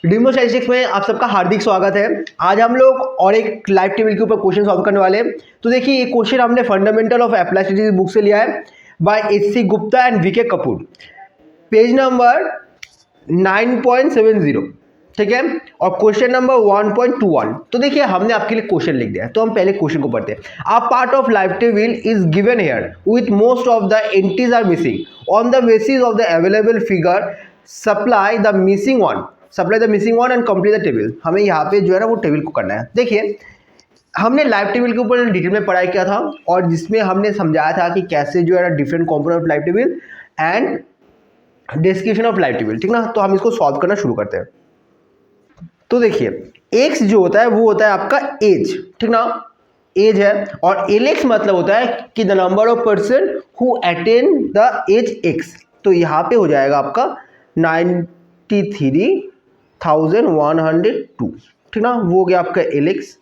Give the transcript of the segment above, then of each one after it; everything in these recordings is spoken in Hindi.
डिमो स्टैटिस्टिक्स में आप सबका हार्दिक स्वागत है। आज हम लोग और एक लाइव टेबल के ऊपर क्वेश्चन सॉल्व करने वाले हैं। तो देखिए ये क्वेश्चन हमने fundamental of applied statistics book से लिया है by H C. Gupta and V K. Kapoor, page number 9.70, ठीक है। और क्वेश्चन नंबर 1.21। तो देखिए हमने आपके लिए क्वेश्चन लिख दिया है, तो हम पहले क्वेश्चन को पढ़ते हैं। A part of life table is given here with most of the entries are missing on the basis of the available figure supply the missing one and complete the table. हमें यहाँ पे जो है ना वो टेबल को करना है। देखिए हमने लाइव टेबल के ऊपर डिटेल में पढ़ाई किया था और जिसमें हमने समझाया था कि कैसे जो है ना different component of life table and description of life table, ठीक ना। तो हम इसको सॉल्व करना शुरू करते हैं। तो देखिए एक्स जो होता है वो होता है आपका एज, ठीक ना, एज है। और एल एक्स मतलब होता है कि the number of person who attain the age x. तो यहाँ पे हो जाएगा आपका 93,102, ठीक ना, वो हो गया आपका एल एक्स।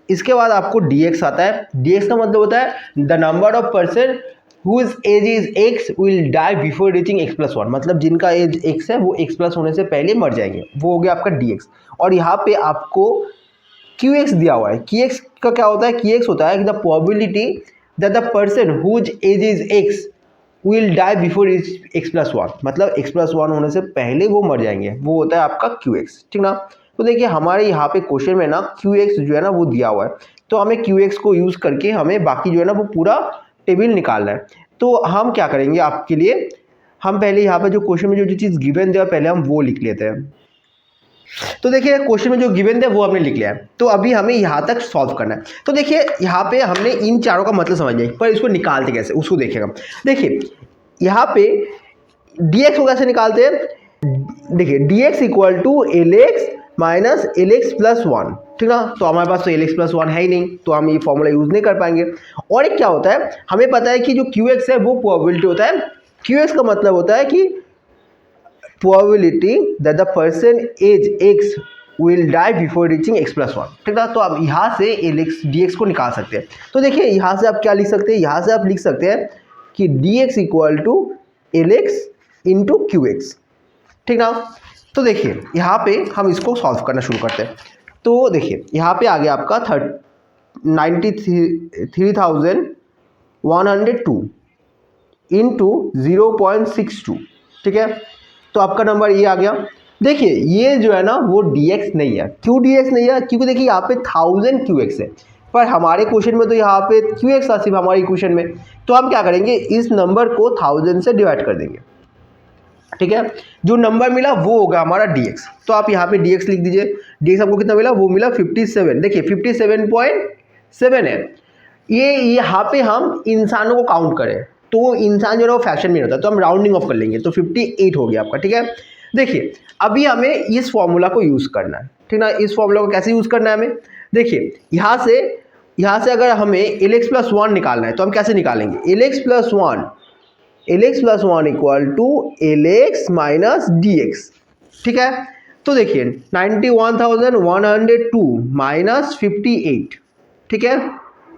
इसके बाद आपको dx आता है। dx का मतलब होता है the number of person whose age is x will die before reaching x+1, मतलब जिनका एज x है वो x+ होने से पहले मर जाएंगे, वो हो गया आपका dx। और यहाँ पे आपको qx दिया हुआ है। qx का क्या होता है? qx होता है कि the probability that the person whose age is x will die before x+1, मतलब x+1 होने से पहले वो मर जाएंगे, वो होता है आपका qx, ठीक ना। तो देखिए हमारे यहाँ पे क्वेश्चन में ना qx जो है ना वो दिया हुआ है, तो हमें qx को यूज करके हमें बाकी जो है ना वो पूरा टेबल निकालना है। तो हम क्या करेंगे आपके लिए, हम पहले यहाँ पे जो क्वेश्चन में जो चीज़ गिवन दिया पहले हम वो लिख लेते हैं। तो देखिए क्वेश्चन में जो गिवन थे वो हमने लिख लिया है, तो अभी हमें यहाँ तक सॉल्व करना है। तो देखिए यहाँ पे हमने इन चारों का मतलब समझ लिया, पर इसको निकालते कैसे उसको देखेगा। देखिए यहाँ पे dx को कैसे निकालते हैं? देखिए dx equal to L x minus L x plus one, ठीक ना। तो हमारे पास तो एल एक्स प्लस वन है ही नहीं, तो हम ये फॉर्मूला यूज नहीं कर पाएंगे। और एक क्या होता है, हमें पता है कि जो qx है वो प्रोबेबिलिटी होता है। qx का मतलब होता है कि probability that the person age x will die before reaching x+1, ठीक ना। तो आप यहाँ से एल एक्स डी एक्स को निकाल सकते हैं। तो देखिए यहाँ से आप क्या लिख सकते हैं, यहाँ से आप लिख सकते हैं कि dx equal to L x into Q x, ठीक ना। तो देखिए यहाँ पे हम इसको सॉल्व करना शुरू करते हैं। तो देखिए यहाँ पे आ गया आपका 93,102 इंटू 0.62, ठीक है। तो आपका नंबर ये आ गया। देखिए ये जो है ना वो dx नहीं है। क्यों dx नहीं है? क्योंकि देखिए यहाँ पे 1000 qx है, पर हमारे क्वेश्चन में तो यहाँ पे qx था सिर्फ हमारे इक्वेशन में। तो हम क्या करेंगे, इस नंबर को 1000 से डिवाइड कर देंगे, ठीक है। जो नंबर मिला वो होगा हमारा dx। तो आप यहाँ पे dx लिख दीजिए। dx आपको कितना मिला? वो मिला 57। देखिए 57.7 है। ये यहाँ पे हम इंसानों को काउंट करें तो इंसान जो है वो फ्रैक्शन में होता है, तो हम राउंडिंग ऑफ कर लेंगे, तो 58 हो गया आपका, ठीक है। देखिए अभी हमें इस फॉर्मूला को यूज़ करना है, ठीक ना। इस फॉर्मूला को कैसे यूज़ करना है हमें? देखिए यहाँ से अगर हमें एल एक्स प्लस वन निकालना है तो हम कैसे निकालेंगे? L x plus one equal to L x minus D x, ठीक है। तो देखिए 91,102 माइनस 58, ठीक है।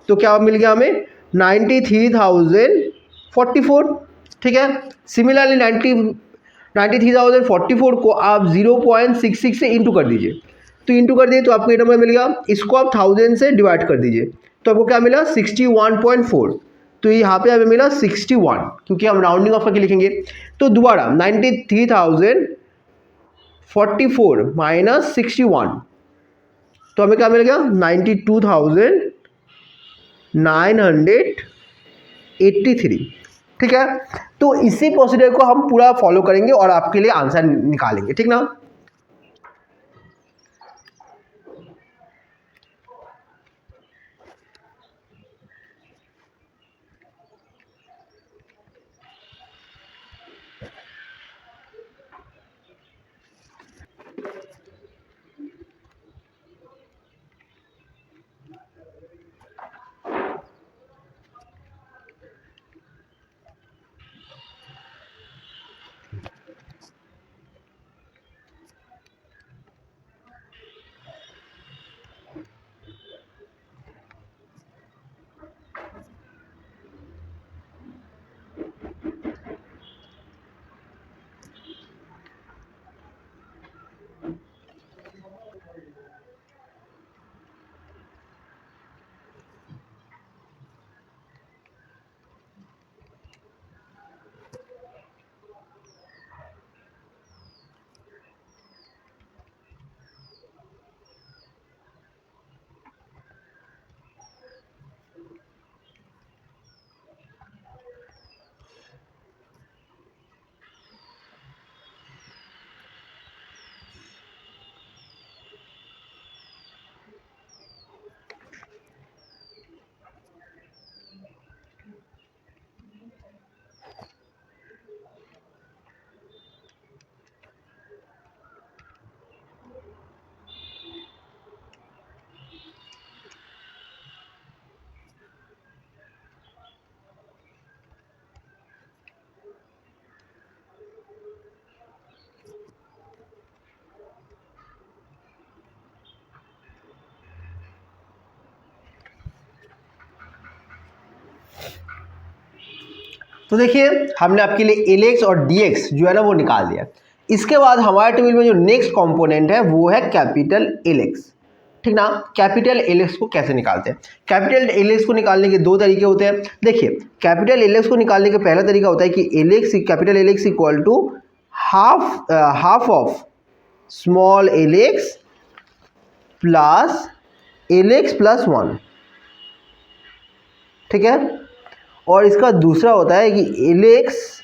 तो क्या मिल गया हमें? 93,044, ठीक है। सिमिलरली 93,044 को आप 0.66 से इंटू कर दीजिए। तो इंटू कर दिए तो आपको ये नंबर मिल गया। इसको आप 1000 से डिवाइड कर दीजिए तो आपको क्या मिला? 61.4। तो यहाँ पे हमें मिला 61, क्योंकि हम राउंडिंग ऑफ करके लिखेंगे। तो दोबारा 93,044 माइनस 61, तो हमें क्या मिल गया? 92,983, ठीक है। तो इसी प्रोसीजर को हम पूरा फॉलो करेंगे और आपके लिए आंसर निकालेंगे, ठीक ना। तो देखिए हमने आपके लिए एल एक्स और डी एक्स जो है ना वो निकाल दिया। इसके बाद हमारे टेबल में जो नेक्स्ट कंपोनेंट है वो है कैपिटल एल एक्स, ठीक ना। कैपिटल एल एक्स को कैसे निकालते हैं? कैपिटल एल एक्स को निकालने के दो तरीके होते हैं। देखिए कैपिटल एल एक्स को निकालने का पहला तरीका होता है कि L x capital L x equal to half of small L x plus L x plus 1, ठीक है। और इसका दूसरा होता है कि L x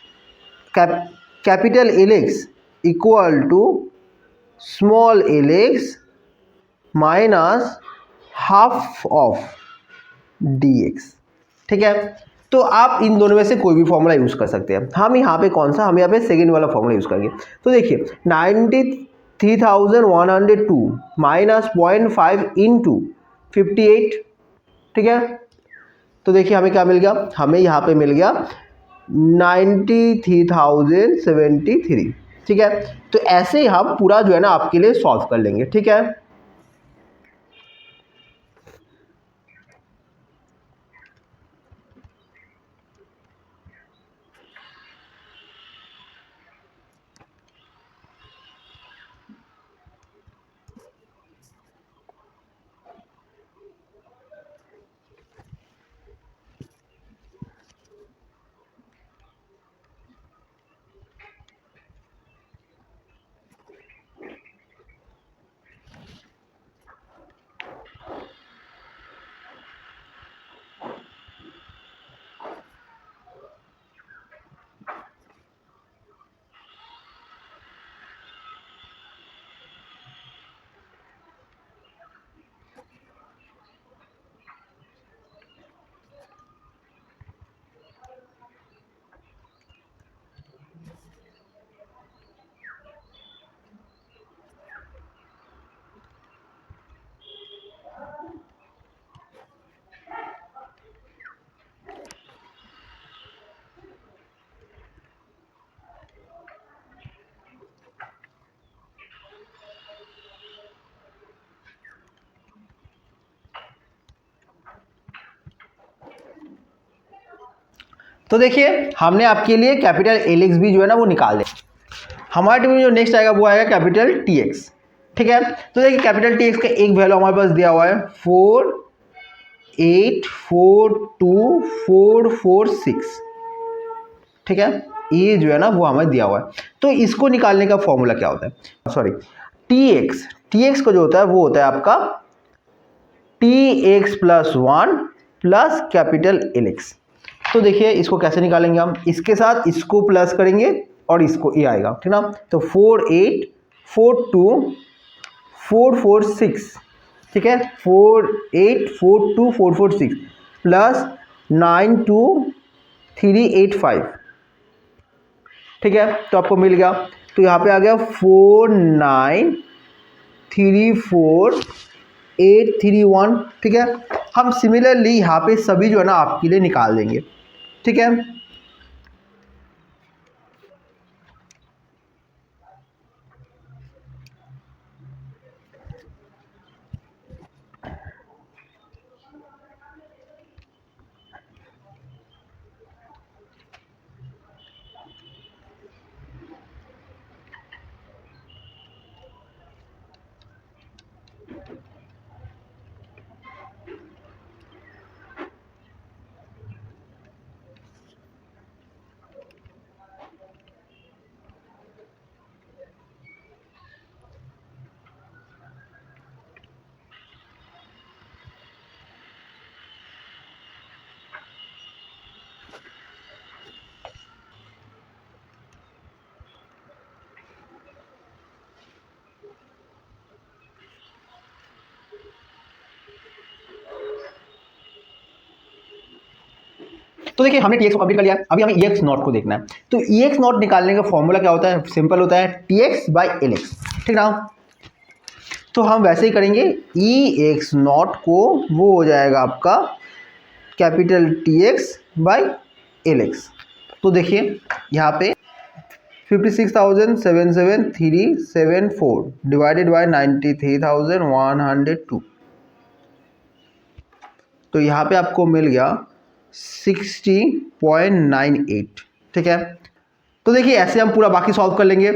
capital L x equal to small L x minus half of D x, ठीक है। तो आप इन दोनों में से कोई भी फॉर्मूला यूज़ कर सकते हैं। हम यहाँ पे कौन सा, हम यहाँ पे सेकेंड वाला फॉर्मूला यूज़ करेंगे। तो देखिए 93,102 माइनस 0.5 इंटू 58, ठीक है। तो देखिए हमें क्या मिल गया, हमें यहाँ पे मिल गया 93,073, ठीक है। तो ऐसे ही हम पूरा जो है ना आपके लिए सॉल्व कर लेंगे, ठीक है। तो देखिए हमने आपके लिए कैपिटल एल एक्स भी जो है ना वो निकाल दिया। हमारे टेबल में जो नेक्स्ट आएगा वो आएगा कैपिटल टी एक्स, ठीक है। तो देखिए कैपिटल टी एक्स का एक वैल्यू हमारे पास दिया हुआ है 4842,446, ठीक है। ये जो है ना वो हमें दिया हुआ है। तो इसको निकालने का फॉर्मूला क्या होता है, सॉरी टी एक्स का जो होता है वो होता है आपका T x plus 1 plus capital L x. तो देखिए इसको कैसे निकालेंगे हम, इसके साथ इसको प्लस करेंगे और इसको ये आएगा, ठीक ना। तो 4842,446, ठीक है, 4842,446 प्लस 92385, ठीक है। तो आपको मिल गया। तो यहाँ पे आ गया 4934831, ठीक है। हम सिमिलरली यहाँ पे सभी जो है ना आपके लिए निकाल देंगे, ठीक है। तो देखिए हमने टी एक्स को कंप्लीट कर लिया। अभी हमें ई एक्स नॉट को देखना है। तो ई एक्स नॉट निकालने का फॉर्मूला क्या होता है, सिंपल होता है T x by L x, ठीक ना। तो हम वैसे ही करेंगे, ई एक्स नॉट को वो हो जाएगा आपका capital T x by L x. तो देखिए यहाँ पे 56,077,374 डिवाइडेड बाई 93,102, तो यहाँ पे आपको मिल गया 60.98। ठीक है, तो देखिए ऐसे हम पूरा बाकी सॉल्व कर लेंगे।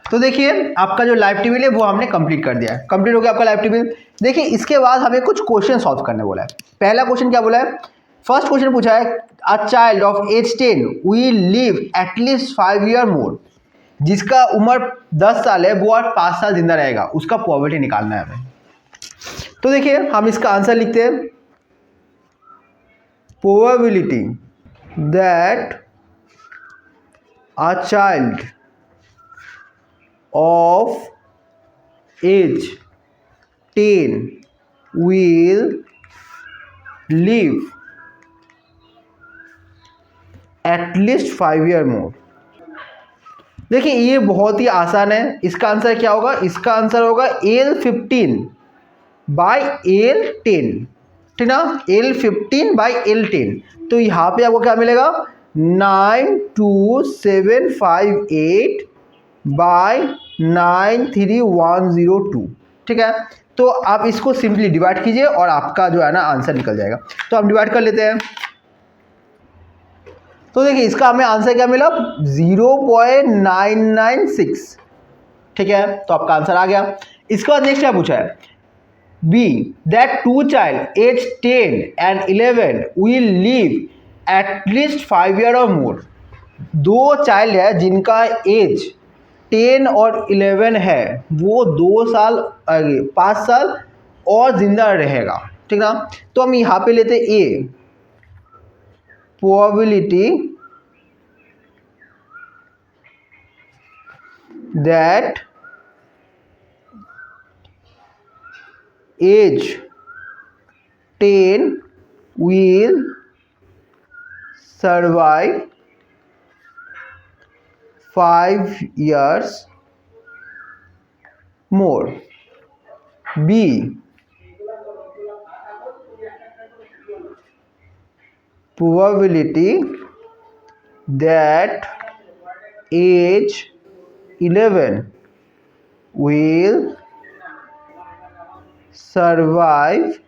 तो देखिए आपका जो लाइव टेबल है वो हमने कंप्लीट कर दिया है, कंप्लीट हो गया आपका लाइव टेबल। देखिए इसके बाद हमें कुछ क्वेश्चन सॉल्व करने बोला है। पहला क्वेश्चन क्या बोला है, फर्स्ट क्वेश्चन पूछा है a child of age 10 will live at least 5 year more, जिसका उम्र 10 साल है वो और 5 साल जिंदा रहेगा, उसका प्रोबेबिलिटी निकालना है हमें। तो देखिए हम इसका आंसर लिखते हैं, probability that a child of age 10 will live at least 5 year more। देखिए ये बहुत ही आसान है, इसका आंसर क्या होगा, इसका आंसर होगा L15 बाई L10, ठीक ना, L15 बाई L10। तो यहाँ पे आपको क्या मिलेगा 92758 बाय 93102। ठीक है, तो आप इसको सिंपली डिवाइड कीजिए और आपका जो है ना आंसर निकल जाएगा। तो हम डिवाइड कर लेते हैं। तो देखिए इसका हमें आंसर क्या मिला 0.996। ठीक है, तो आपका आंसर आ गया। इसके बाद नेक्स्ट क्या पूछा है, B that two child age 10 and 11 will live at least 5 year और मोर। दो चाइल्ड है जिनका एज 10 और 11 है, वो 2 साल आगे 5 साल और जिंदा रहेगा। ठीक ना, तो हम यहाँ पे लेते A, probability that age 10 will survive 5 years more। B probability that age 11 will survive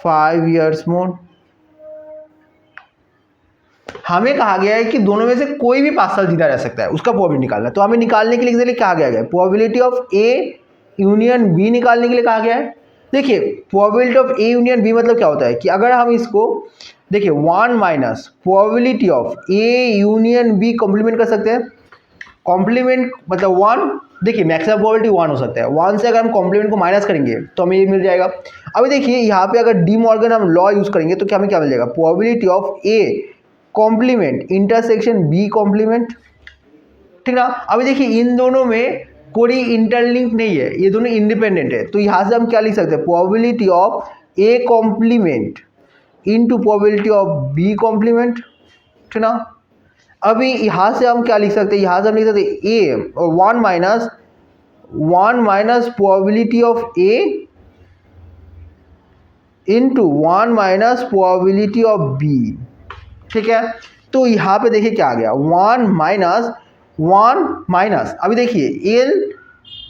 5 years more। हमें कहा गया है कि दोनों में से कोई भी 5 साल जिंदा रह सकता है, उसका प्रोबेबिलिटी निकालना है। तो हमें निकालने के लिए कहा गया है probability of A union B निकालने के लिए कहा गया है। देखिए probability of A union B मतलब क्या होता है कि अगर हम इसको देखिए 1 minus probability of A union B complement कर सकते हैं। कॉम्प्लीमेंट मतलब 1, देखिए मैक्सिमम प्रोबेबिलिटी 1 हो सकता है, 1 से अगर हम कॉम्प्लीमेंट को माइनस करेंगे तो हमें ये मिल जाएगा। अभी देखिए यहाँ पे अगर डी मॉर्गन हम लॉ यूज करेंगे तो क्या हमें क्या मिल जाएगा, probability of A complement intersection B complement. ठीक ना, अभी देखिए इन दोनों में कोई इंटरलिंक नहीं है, ये दोनों इंडिपेंडेंट है। तो यहाँ से हम क्या लिख सकते हैं, probability of A complement into probability of B complement. ठीक ना, अभी यहाँ से हम क्या लिख सकते हैं, यहाँ से हम लिख सकते हैं ए और 1 minus probability of A into 1 minus probability of B. ठीक है, तो यहाँ पे देखिए क्या आ गया, 1 माइनस अभी देखिए एल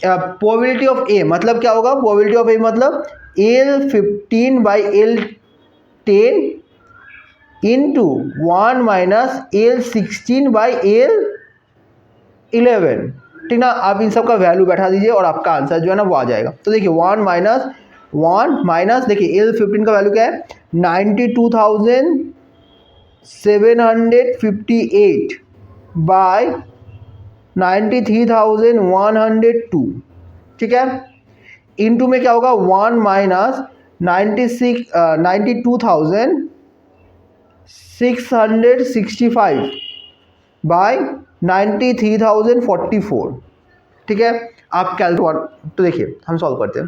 प्रोबेबिलिटी ऑफ ए मतलब क्या होगा, प्रोबेबिलिटी ऑफ ए मतलब L15/L10 इंटू 1 माइनस L16/L11। ठीक ना, आप इन सब का वैल्यू बैठा दीजिए और आपका आंसर जो है ना वो आ जाएगा। तो देखिए 1 माइनस देखिए L15 का वैल्यू क्या है, 92,758 बाय 93,102। ठीक है, इनटू में क्या होगा, 1 माइनस 92,665 बाय 93,044। ठीक है, आप कैलकुलेट, तो देखिए हम सॉल्व करते हैं।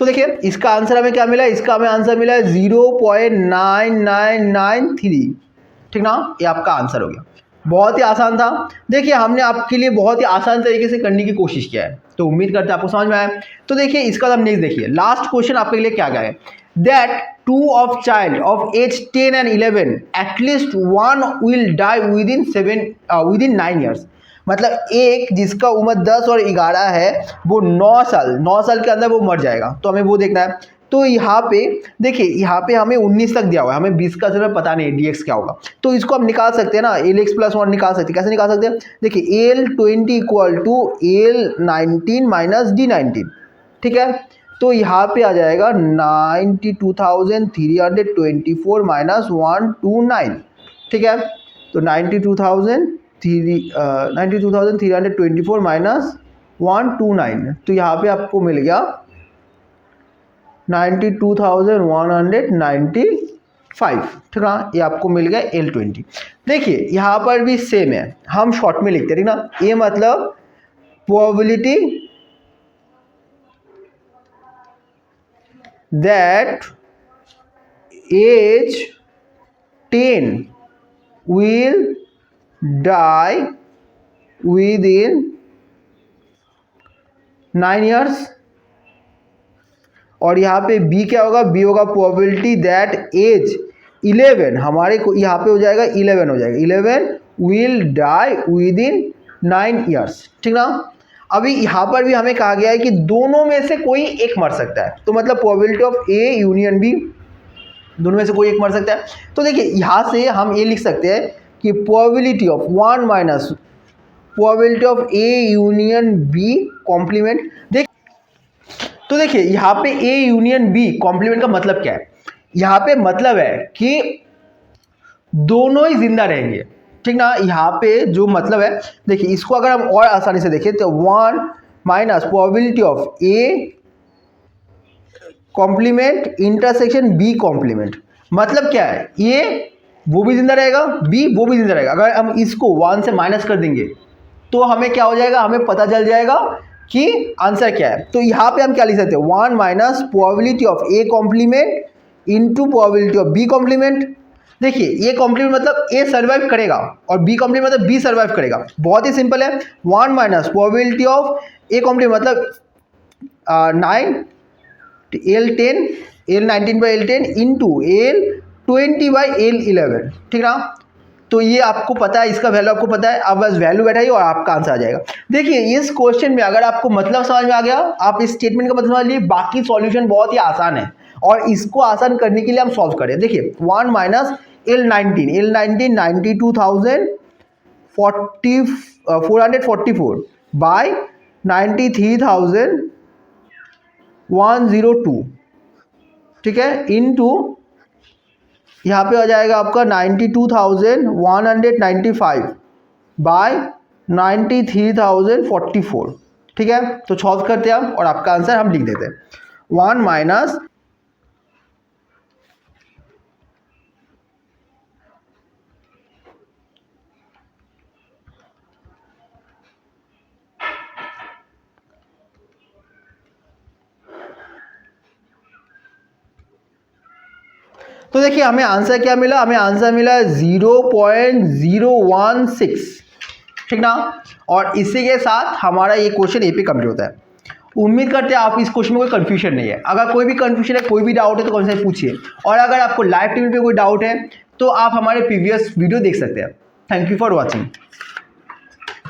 तो देखिए इसका आंसर हमें क्या मिला, इसका हमें आंसर मिला है 0.9993। ठीक ना, ये आपका आंसर हो गया। बहुत ही आसान था। देखिए हमने आपके लिए बहुत ही आसान तरीके से करने की कोशिश किया है, तो उम्मीद करते हैं आपको समझ में आया। तो देखिए इसका हम नेक्स्ट देखिए, लास्ट क्वेश्चन आपके लिए क्या है, that two of child of age 10 and 11 at least one will die within 9 years. मतलब एक जिसका उम्र 10 और 11 है वो 9 साल के अंदर वो मर जाएगा, तो हमें वो देखना है। तो यहाँ पे देखिए, यहाँ पे हमें 19 तक दिया हुआ है, हमें 20 का समय पता नहीं dx क्या होगा, तो इसको हम निकाल सकते हैं ना, Lx+1 निकाल सकते हैं। कैसे निकाल सकते हैं, देखिए L20 equal to L19 minus D19। ठीक है, तो यहाँ पे आ जाएगा 92,324 माइनस 129। ठीक है, तो 92,324 माइनस 129, तो यहाँ पे आपको मिल गया 92,195। ठीक ना, ये आपको मिल गया L20। देखिए यहाँ पर भी सेम है, हम शॉर्ट में लिखते हैं। ठीक ना, ये मतलब probability that age 10 will die within 9 years. और यहाँ पे बी क्या होगा, बी होगा प्रोबेबिलिटी दैट एज 11, हमारे को यहाँ पे हो जाएगा 11 हो जाएगा, 11 will die within 9 years. ठीक ना, अभी यहाँ पर भी हमें कहा गया है कि दोनों में से कोई एक मर सकता है, तो मतलब probability of A union B, दोनों में से कोई एक मर सकता है। तो देखिए यहाँ से हम ये लिख सकते हैं कि probability of 1 minus probability of A union B complement. देख, तो देखिए यहाँ पे ए यूनियन बी कॉम्प्लीमेंट का मतलब क्या है, यहाँ पे मतलब है कि दोनों ही जिंदा रहेंगे। ठीक ना, यहाँ पे जो मतलब है, देखिए इसको अगर हम और आसानी से देखें तो 1 minus probability of A complement intersection B complement, मतलब क्या है, ये वो भी जिंदा रहेगा, बी वो भी जिंदा रहेगा। अगर हम इसको 1 से माइनस कर देंगे तो हमें क्या हो जाएगा, हमें पता चल जाएगा कि आंसर क्या है। तो यहाँ पे हम क्या लिख सकते हैं, 1 minus probability of A complement into probability of B complement. देखिए ये कॉम्प्लीमेंट मतलब ए सर्वाइव करेगा और बी कॉम्प्लीमेंट मतलब बी सर्वाइव करेगा, बहुत ही सिंपल है। 1 minus probability of A complement मतलब 9 L10 L19/L10 इंटू L20/L11। ठीक ना, तो ये आपको पता है, इसका वैल्यू आपको पता है, आप बस वैल्यू बैठाइए और आपका आंसर आ जाएगा। देखिए इस क्वेश्चन में अगर आपको मतलब समझ में आ गया, आप इस स्टेटमेंट का मतलब समझ लीजिए, बाकी सॉल्यूशन बहुत ही आसान है और इसको आसान करने के लिए हम सॉल्व करें। देखिए 1 माइनस L19 92,444 बाय 93,102। ठीक है, इनटू यहाँ पे आ जाएगा आपका 92,195 बाय 93,044। ठीक है, तो सॉल्व करते हैं हम और आपका आंसर हम लिख देते हैं 1 माइनस तो देखिए हमें आंसर क्या मिला, हमें आंसर मिला 0.016, ठीक ना। और इसी के साथ हमारा ये क्वेश्चन ए पे कंप्लीट होता है। उम्मीद करते हैं आप इस क्वेश्चन में कोई कंफ्यूजन नहीं है। अगर कोई भी कंफ्यूजन है, कोई भी डाउट है तो कौन सा पूछिए। और अगर आपको लाइव टीवी पे कोई डाउट है तो आप हमारे प्रीवियस वीडियो देख सकते हैं। Thank you for watching.